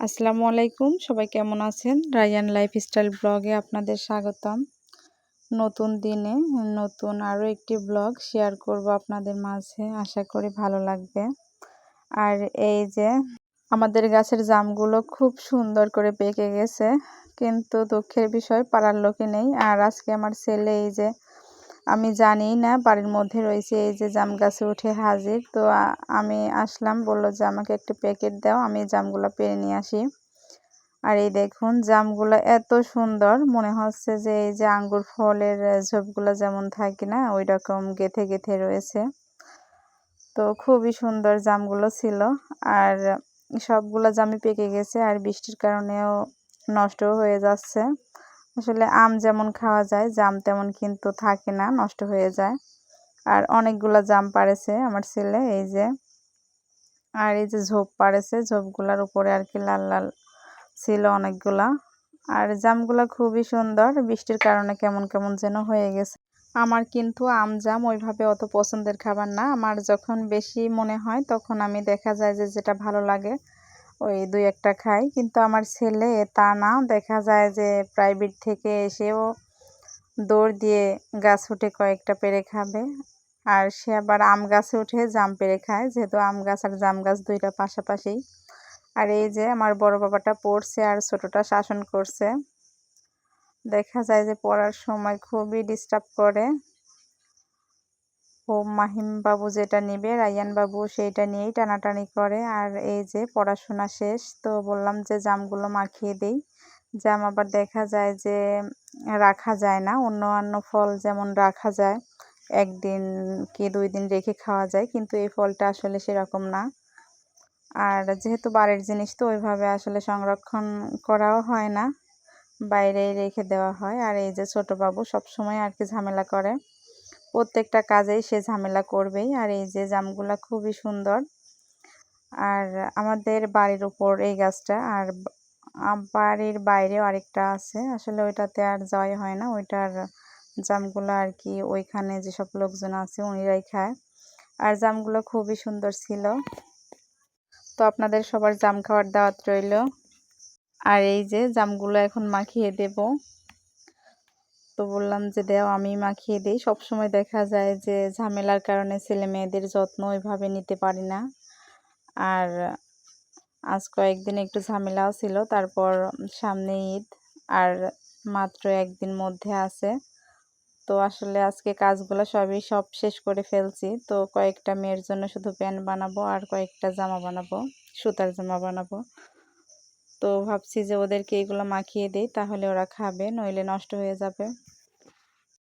আসসালামু আলাইকুম, সবাই কেমন আছেন? রায়ান লাইফস্টাইল ব্লগে আপনাদের স্বাগতম। নতুন দিনে নতুন আরও একটি ব্লগ শেয়ার করব আপনাদের মাঝে, আশা করি ভালো লাগবে। আর এই যে আমাদের গাছের জামগুলো খুব সুন্দর করে পেকে গেছে, কিন্তু দুঃখের বিষয় পাড়ার লোকে নেই। আর আজকে আমার ছেলে এই যে আমি জানি না বাড়ির মধ্যে রয়েছে, এই যে জাম গাছে উঠে হাজির। তো আমি আসলাম, বলল যে আমাকে একটা প্যাকেট দাও, আমি জামগুলো পেড়ে নিয়ে আসি। আর এই দেখুন জামগুলো এত সুন্দর, মনে হচ্ছে যে এই যে আঙ্গুর ফলের ঝোপগুলো যেমন থাকে না, ওই রকম গেথে গেথে রয়েছে। তো খুবই সুন্দর জামগুলো ছিল। আর সবগুলো জামই পেকে গেছে, আর বৃষ্টির কারণেও নষ্টও হয়ে যাচ্ছে। আসলে আম যেমন খাওয়া যায়, জাম তেমন কিন্তু থাকে না, নষ্ট হয়ে যায়। আর অনেকগুলো জাম পাড়েছে আমার ছেলে, এই যে। আর এই যে ঝোপ পাড়েছে, ঝোপগুলোর উপরে আর কি লাল লাল ছিল অনেকগুলা। আর জামগুলা খুবই সুন্দর, বৃষ্টির কারণে কেমন কেমন যেন হয়ে গেছে। আমার কিন্তু আম জাম ওইভাবে অত পছন্দের খাবার না। আমার যখন বেশি মনে হয় তখন আমি দেখা যায় যে যেটা ভালো লাগে ওই দুই একটা খাই। কিন্তু আমার ছেলে তা না, দেখা যায় যে প্রাইভেট থেকে এসেও দৌড় দিয়ে গাছ উঠে কয়েকটা পেড়ে খাবে। আর সে আবার আম গাছে উঠে জাম পেড়ে খায়, যেহেতু আম গাছ আর জাম গাছ দুইটা পাশাপাশি। আর এই যে আমার বড় বাবাটা পড়ছে আর ছোটটা শাসন করছে। দেখা যায় যে পড়ার সময় খুবই ডিস্টার্ব করে। ও মাহিম বাবু যেটা নিবে, রায়ান বাবু সেইটা নিয়েই টানাটানি করে। আর এই যে পড়াশোনা শেষ, তো বললাম যে জামগুলো মাখিয়ে দেই। জাম আবার দেখা যায় যে রাখা যায় না, অন্য ফল যেমন রাখা যায়, একদিন কি 2 দিন রেখে খাওয়া যায়, কিন্তু এই ফলটা আসলে সেরকম না। আর যেহেতু বাড়ির জিনিস, তো ওইভাবে আসলে সংরক্ষণ করাও হয় না, বাইরেই রেখে দেওয়া হয়। আর এই যে ছোট বাবু সবসময় আর কি ঝামেলা করে, প্রত্যেকটা কাজেই সে ঝামেলা করবেই। আর এই যে জামগুলা খুবই সুন্দর। আর আমাদের বাড়ির উপর এই গাছটা, আর বাড়ির বাইরেও আরেকটা আছে, আসলে ওইটাতে আর যাওয়াই হয় না। ওইটার জামগুলো আর কি ওইখানে যেসব লোকজন আছে উনিরাই খায়। আর জামগুলো খুবই সুন্দর ছিল। তো আপনাদের সবার জাম খাওয়ার দাওয়াত রইল। আর এই যে জামগুলো এখন মাখিয়ে দেব। তো বললাম যে দেও, আমি মাখিয়ে দিই। সবসময় দেখা যায় যে ঝামেলার কারণে ছেলে মেয়েদের যত্ন ওইভাবে নিতে পারি না। আর আজ কয়েকদিন একটু ঝামেলাও ছিল, তারপর সামনে ঈদ আর মাত্র একদিন মধ্যে আছে। তো আসলে আজকে কাজগুলো সব শেষ করে ফেলছি। তো কয়েকটা মেয়ের জন্য শুধু প্যান্ট বানাবো, আর কয়েকটা জামা বানাবো, সুতার জামা বানাবো। তো ভাবছি যে ওদেরকে এগুলো মাখিয়ে দেই, তাহলে ওরা খাবে, নইলে নষ্ট হয়ে যাবে।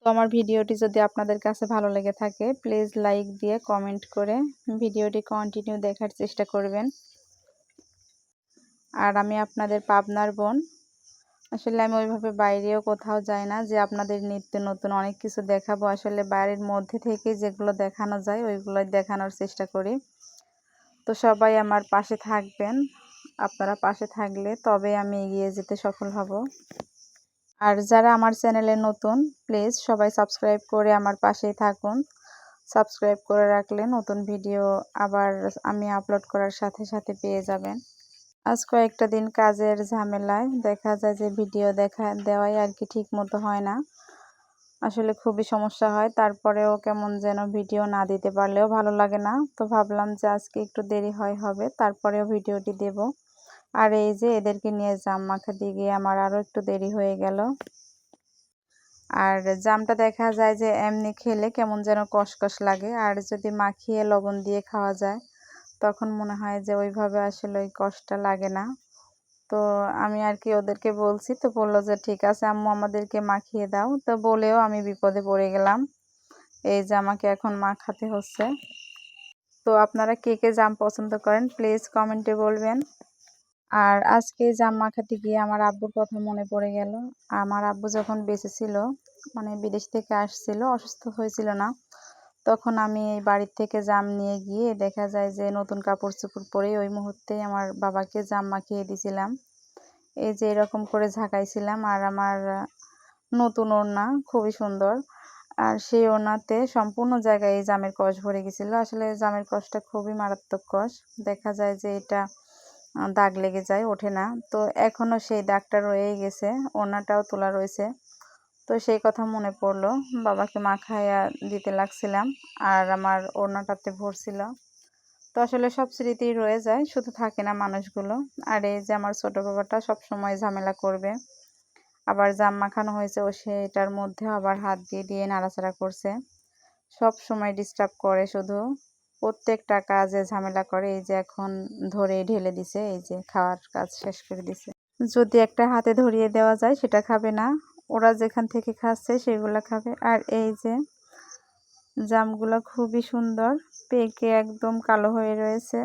তো আমার ভিডিওটি যদি আপনাদের কাছে ভালো লেগে থাকে, প্লিজ লাইক দিয়ে কমেন্ট করে ভিডিওটি কন্টিনিউ দেখার চেষ্টা করবেন। আর আমি আপনাদের পাবনার বোন। আসলে আমি ওইভাবে বাইরেও কোথাও যাই না যে আপনাদের নিত্য নতুন অনেক কিছু দেখাবো। আসলে বাড়ির মধ্যে থেকে যেগুলো দেখানো যায় ওইগুলোই দেখানোর চেষ্টা করি। তো সবাই আমার পাশে থাকবেন, আপনারা পাশে থাকলে তবে আমি এগিয়ে যেতে সফল হব। আর যারা আমার চ্যানেলে নতুন, প্লিজ সবাই সাবস্ক্রাইব করে আমার পাশেই থাকুন। সাবস্ক্রাইব করে রাখলে নতুন ভিডিও আবার আমি আপলোড করার সাথে সাথে পেয়ে যাবেন। আজ কয়েকটা দিন কাজের ঝামেলায় দেখা যায় যে ভিডিও দেওয়াই আর কি ঠিক মতো হয় না, আসলে খুবই সমস্যা হয়। তারপরেও কেমন যেন ভিডিও না দিতে পারলেও ভালো লাগে না। তো ভাবলাম যে আজকে একটু দেরি হবে, তারপরেও ভিডিওটি দেব। আর এই যে এদেরকে নিয়ে জাম মাখাতে গিয়ে আমার আরও একটু দেরি হয়ে গেল। আর জামটা দেখা যায় যে এমনি খেলে কেমন যেন কষকষ লাগে, আর যদি মাখিয়ে লবণ দিয়ে খাওয়া যায় তখন মনে হয় যে ওইভাবে আসলে ওই কষ্টটা লাগে না। তো আমি আর কি ওদেরকে বলছি, তো বললো যে ঠিক আছে আম্মু আমাদেরকে মাখিয়ে দাও। তো বলেও আমি বিপদে পড়ে গেলাম, এই যে আমাকে এখন মাখাতে হচ্ছে। তো আপনারা কে কে জাম পছন্দ করেন প্লিজ কমেন্টে বলবেন। আর আজকে জাম মাখাতে গিয়ে আমার আব্বুর কথা মনে পড়ে গেল। আমার আব্বু যখন বেঁচে ছিল, মানে বিদেশ থেকে আসছিল, অসুস্থ হয়েছিল না, তখন আমি এই বাড়ির থেকে জাম নিয়ে গিয়ে দেখা যায় যে নতুন কাপড় চোপড় পরে ওই মুহূর্তেই আমার বাবাকে জাম মাখিয়ে দিয়েছিলাম। এই যে এরকম করে ঝাঁকাইছিলাম। আর আমার নতুন ওড়না খুবই সুন্দর, আর সেই ওড়নাতে সম্পূর্ণ জায়গায় এই জামের কষ ভরে গেছিলো। আসলে জামের কষটা খুবই মারাত্মক কষ, দেখা যায় যে এটা দাগ লেগে যায়, ওঠে না। তো এখনও সেই দাগটা রয়েই গেছে, ওড়নাটাও তোলা রয়েছে। তো সেই কথা মনে পড়লো, বাবাকে মাখাইয়া দিতে লাগছিলাম আর আমার ওড়নাটাতে ভরছিল। তো আসলে সব স্মৃতি রয়ে যায়, শুধু থাকে না মানুষগুলো। আর এই যে আমার ছোট বাবাটা সবসময় ঝামেলা করবে, আবার জাম মাখানো হয়েছে ও সেটার মধ্যে আবার হাত দিয়ে দিয়ে নাড়াচাড়া করছে, সব সময় ডিস্টার্ব করে, শুধু প্রত্যেকটা কাজে ঝামেলা করে। এই যে এখন ধরে ঢেলে দিছে, এই যে খাওয়ার কাজ শেষ করে দিছে। যদি একটা হাতে ধরিয়ে দেওয়া যায় সেটা খাবে না, ওরা যেখান থেকে খাচ্ছে সেগুলো খাবে। আর এই যে জামগুলো খুবই সুন্দর, পেকে একদম কালো হয়ে রয়েছে।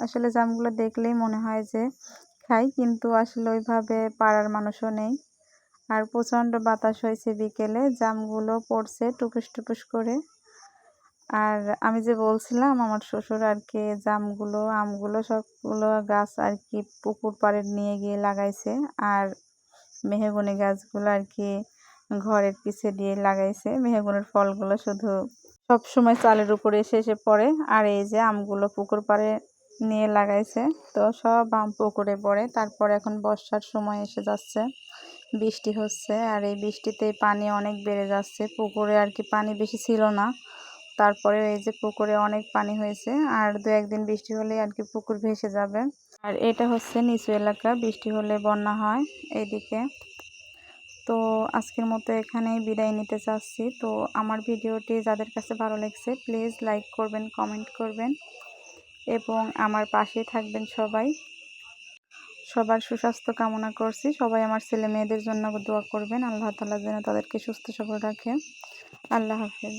আসলে জামগুলো দেখলেই মনে হয় যে খাই, কিন্তু আসলে ওইভাবে পাড়ার মানুষও নেই। আর প্রচণ্ড বাতাস হয়েছে বিকেলে, জামগুলো পড়ছে টুকুস টুকুস করে। আর আমি যে বলছিলাম আমার শ্বশুর আর কি জামগুলো আমগুলো সবগুলো গাছ আর কি পুকুর পাড়ে নিয়ে গিয়ে লাগাইছে, আর মেহগনি গাছগুলো আর কি ঘরের পিছে দিয়ে লাগাইছে। মেহগনির ফলগুলো শুধু সব সময় চালের উপরে এসে এসে পড়ে। আর এই যে আমগুলো পুকুর পাড়ে নিয়ে লাগাইছে, তো সব আম পুকুরে পড়ে। তারপরে এখন বর্ষার সময় এসে যাচ্ছে, বৃষ্টি হচ্ছে, আর এই বৃষ্টিতে পানি অনেক বেড়ে যাচ্ছে। পুকুরে আর কি পানি বেশি ছিল না, তারপরে এই যে পুকুরে অনেক পানি হয়েছে। আর 2-1 দিন বৃষ্টি হলেই আর কি পুকুর ভেসে যাবে। আর এটা হচ্ছে নিচু এলাকা, বৃষ্টি হলে বন্যা হয় এইদিকে। তো আজকের মতো এখানেই বিদায় নিতে চাচ্ছি। তো আমার ভিডিওটি যাদের কাছে ভালো লাগছে প্লিজ লাইক করবেন, কমেন্ট করবেন এবং আমার পাশেই থাকবেন সবাই। সবার সুস্বাস্থ্য কামনা করছি। সবাই আমার ছেলে মেয়েদের জন্য দোয়া করবেন, আল্লাহ তাআলা যেন তাদেরকে সুস্থ সবল রাখে। আল্লাহ হাফেজ।